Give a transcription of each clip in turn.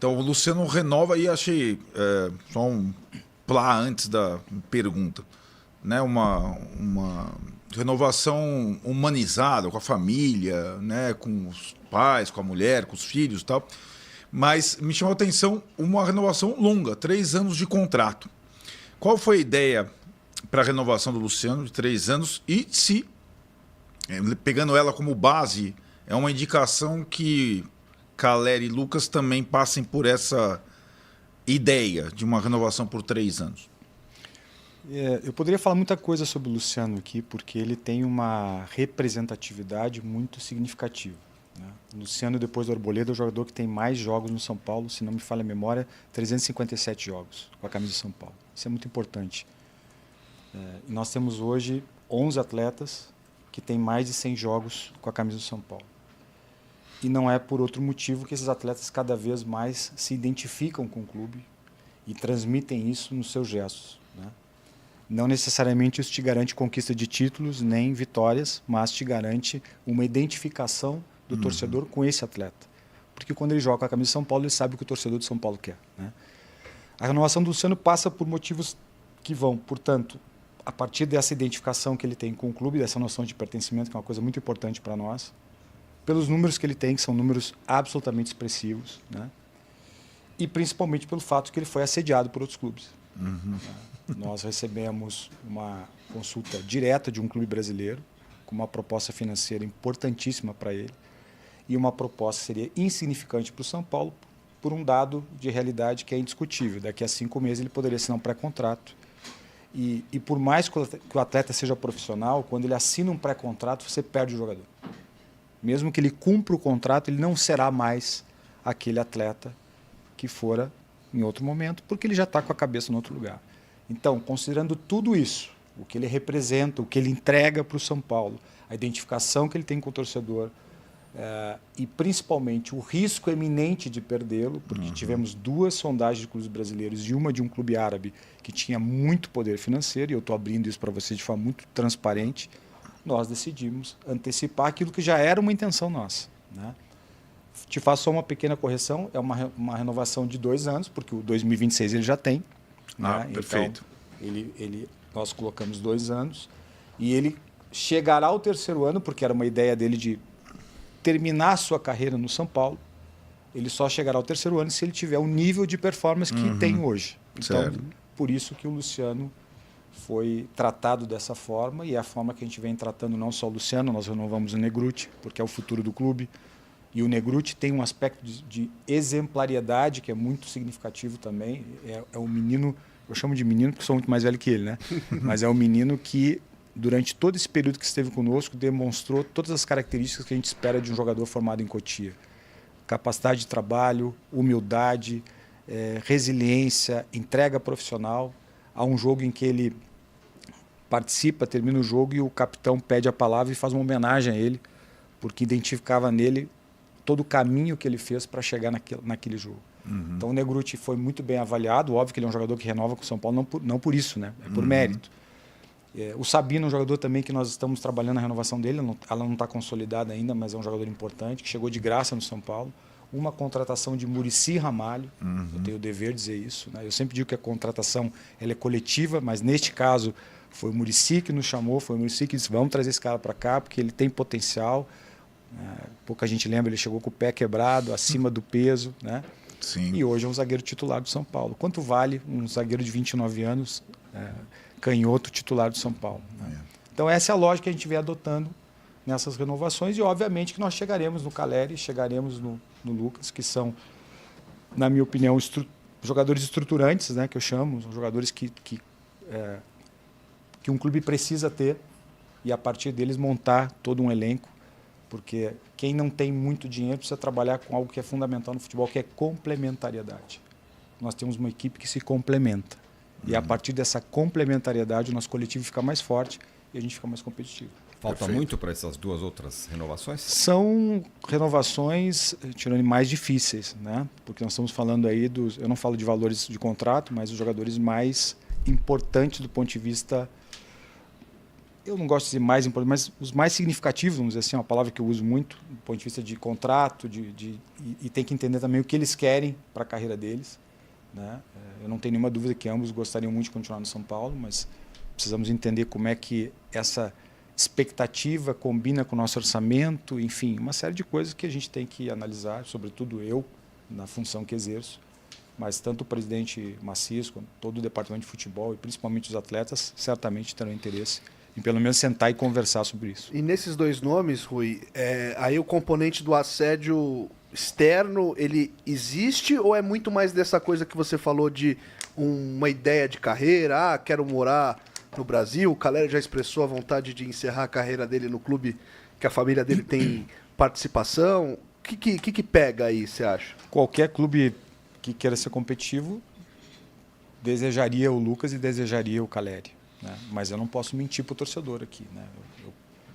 Então o Luciano renova e achei só um plá antes da pergunta, né? Uma renovação humanizada com a família, né? Com os pais, com a mulher, com os filhos e tal. Mas me chamou a atenção uma renovação longa, 3 anos de contrato. Qual foi a ideia para a renovação do Luciano de 3 anos e se, pegando ela como base, é uma indicação que Calleri e Lucas também passem por essa ideia de uma renovação por 3 anos? Eu poderia falar muita coisa sobre o Luciano aqui, porque ele tem uma representatividade muito significativa, né? O Luciano, depois do Arboleda, é o jogador que tem mais jogos no São Paulo, se não me falha a memória, 357 jogos com a camisa do São Paulo. Isso é muito importante. E nós temos hoje 11 atletas que têm mais de 100 jogos com a camisa do São Paulo. E não é por outro motivo que esses atletas cada vez mais se identificam com o clube e transmitem isso nos seus gestos, né? Não necessariamente isso te garante conquista de títulos nem vitórias, mas te garante uma identificação do torcedor com esse atleta. Porque quando ele joga com a camisa de São Paulo, ele sabe o que o torcedor de São Paulo quer, né? A renovação do Luciano passa por motivos que vão, portanto, a partir dessa identificação que ele tem com o clube, dessa noção de pertencimento, que é uma coisa muito importante para nós, pelos números que ele tem, que são números absolutamente expressivos, né? E principalmente pelo fato que ele foi assediado por outros clubes. Nós recebemos uma consulta direta de um clube brasileiro, com uma proposta financeira importantíssima para ele, e uma proposta que seria insignificante para o São Paulo, por um dado de realidade que é indiscutível. Daqui a 5 meses ele poderia assinar um pré-contrato. E por mais que o atleta seja profissional, quando ele assina um pré-contrato, você perde o jogador. Mesmo que ele cumpra o contrato, ele não será mais aquele atleta que fora em outro momento, porque ele já está com a cabeça em outro lugar. Então, considerando tudo isso, o que ele representa, o que ele entrega para o São Paulo, a identificação que ele tem com o torcedor, e principalmente o risco eminente de perdê-lo, porque tivemos 2 sondagens de clubes brasileiros e uma de um clube árabe que tinha muito poder financeiro, e eu estou abrindo isso para você de forma muito transparente, nós decidimos antecipar aquilo que já era uma intenção nossa, né? Te faço só uma pequena correção, é uma renovação de 2 anos, porque o 2026 ele já tem. Né? Perfeito. Então, nós colocamos 2 anos e ele chegará ao 3º ano, porque era uma ideia dele de terminar a sua carreira no São Paulo. Ele só chegará ao 3º ano se ele tiver o nível de performance que tem hoje. Então, Certo. por isso que o Luciano foi tratado dessa forma, e é a forma que a gente vem tratando não só o Luciano, nós renovamos o Negrutti, porque é o futuro do clube. E o Negrutti tem um aspecto de exemplariedade que é muito significativo também. É um menino, eu chamo de menino porque sou muito mais velho que ele, né? Mas é um menino que, durante todo esse período que esteve conosco, demonstrou todas as características que a gente espera de um jogador formado em Cotia. Capacidade de trabalho, humildade, resiliência, entrega profissional. Há um jogo em que ele participa, termina o jogo e o capitão pede a palavra e faz uma homenagem a ele, porque identificava nele todo o caminho que ele fez para chegar naquele jogo. Então o Negrutti foi muito bem avaliado, óbvio que ele é um jogador que renova com o São Paulo, não por isso, né? É por mérito. O Sabino é um jogador também que nós estamos trabalhando na renovação dele, ela não está consolidada ainda, mas é um jogador importante, que chegou de graça no São Paulo. Uma contratação de Muricy Ramalho, eu tenho o dever de dizer isso, né? Eu sempre digo que a contratação ela é coletiva, mas neste caso foi o Muricy que nos chamou, foi o Muricy que disse, vamos trazer esse cara para cá, porque ele tem potencial. Pouca gente lembra, ele chegou com o pé quebrado, acima do peso, né? Sim. E hoje é um zagueiro titular do São Paulo. Quanto vale um zagueiro de 29 anos, canhoto titular do São Paulo? Né? Então essa é a lógica que a gente vem adotando nessas renovações, e obviamente que nós chegaremos no Calleri, chegaremos no Lucas, que são, na minha opinião, jogadores estruturantes, né, que eu chamo, são jogadores que um clube precisa ter, e a partir deles montar todo um elenco, porque quem não tem muito dinheiro precisa trabalhar com algo que é fundamental no futebol, que é complementariedade. Nós temos uma equipe que se complementa. E a partir dessa complementariedade, o nosso coletivo fica mais forte e a gente fica mais competitivo. Falta Perfeito. muito para essas 2 outras renovações? São renovações, tirando mais difíceis, né? Porque nós estamos falando aí eu não falo de valores de contrato, mas os jogadores mais importantes do ponto de vista eu não gosto de dizer mais importantes, mas os mais significativos, vamos dizer assim, é uma palavra que eu uso muito do ponto de vista de contrato, e tem que entender também o que eles querem para a carreira deles, né? Eu não tenho nenhuma dúvida que ambos gostariam muito de continuar no São Paulo, mas precisamos entender como é que essa expectativa combina com o nosso orçamento, enfim, uma série de coisas que a gente tem que analisar, sobretudo eu, na função que exerço, mas tanto o presidente Macias quanto todo o departamento de futebol e principalmente os atletas certamente terão interesse em pelo menos sentar e conversar sobre isso. E nesses dois nomes, Rui, aí o componente do assédio externo, ele existe ou é muito mais dessa coisa que você falou de uma ideia de carreira, quero morar no Brasil, o Caleri já expressou a vontade de encerrar a carreira dele no clube que a família dele tem participação. O que pega aí, você acha? Qualquer clube que queira ser competitivo desejaria o Lucas e desejaria o Caleri, né? Mas eu não posso mentir para o torcedor aqui, né?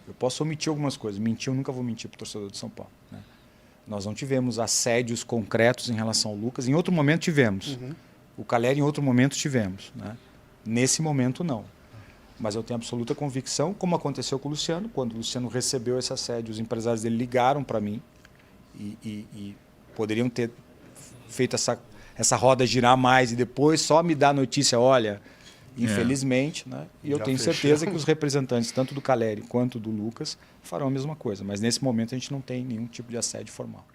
Eu posso omitir algumas coisas. Mentir, eu nunca vou mentir para o torcedor de São Paulo, né? Nós não tivemos assédios concretos em relação ao Lucas. Em outro momento tivemos. O Caleri em outro momento tivemos, né? Nesse momento não. Mas eu tenho absoluta convicção, como aconteceu com o Luciano. Quando o Luciano recebeu esse assédio, os empresários dele ligaram para mim e poderiam ter feito essa roda girar mais e depois só me dar a notícia, olha, infelizmente, né? E eu tenho certeza que os representantes, tanto do Caleri quanto do Lucas, farão a mesma coisa. Mas nesse momento a gente não tem nenhum tipo de assédio formal.